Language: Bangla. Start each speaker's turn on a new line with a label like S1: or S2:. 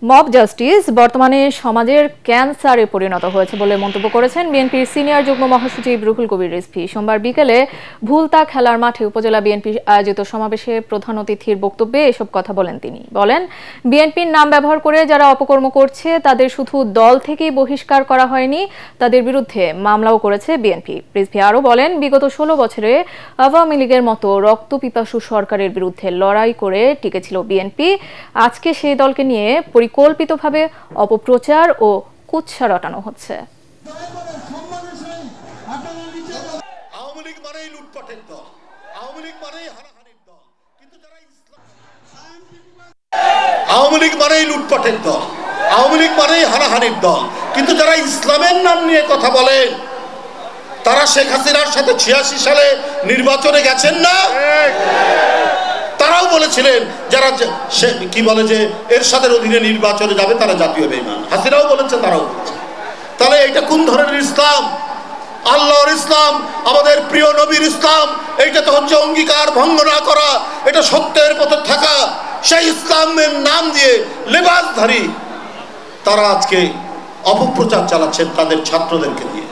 S1: মব জাস্টিস বর্তমানে সমাজের ক্যান্সারে পরিণত হয়েছে বলে মন্তব্য করেছেন বিএনপির সিনিয়র যুগ্ম মহাসচিব রুহুল কবির রিজভী। সোমবার বিকেলে ভুলতা খেলার মাঠে উপজেলা বিএনপি আয়োজিত সমাবেশে প্রধান অতিথির বক্তব্যে এসব কথা বলেন তিনি। বলেন, বিএনপির নাম ব্যবহার করে যারা অপকর্ম করছে তাদের শুধু দল থেকেই বহিষ্কার করা হয়নি, তাদের বিরুদ্ধে মামলাও করেছে বিএনপি। রিজভী আরও বলেন, বিগত 16 বছরে আওয়ামী লীগের মতো রক্তপিপাসু সরকারের বিরুদ্ধে লড়াই করে টিকেছিল বিএনপি। আজকে সেই দলকে নিয়ে পরিকল্পিতভাবে অপপ্রচার ও কুৎসা রটানো হচ্ছে।
S2: আওয়ামী লীগ মানেই লুটপাটের দল, আওয়ামী লীগ মানেই হানাহানির দল, কিন্তু যারা আওয়ামী লীগ মানেই লুটপাটের দল, আওয়ামী লীগ মানেই হানাহানির দল, কিন্তু যারা ইসলামের নাম নিয়ে কথা বলেন তারা শেখ হাসিনার সাথে 86 সালে নির্বাচনে গেছেন না? তারাও বলেছিলেন যারা কি বলে যে এরশাদের অধীনে নির্বাচনে যাবে তারা জাতীয় বেঈমান। হাসিনাও বলেছে, তারাও বলেছে। তাহলে এটা কোন ধরনের ইসলাম? আল্লাহর ইসলাম, আমাদের প্রিয় নবীর ইসলাম, এইটা তো হচ্ছে অঙ্গীকার ভঙ্গ না করা, এটা সত্যের পথে থাকা। সেই ইসলামের নাম দিয়ে লেবাসধারী তারা আজকে অপপ্রচার চালাচ্ছেন তাদের ছাত্রদেরকে দিয়ে।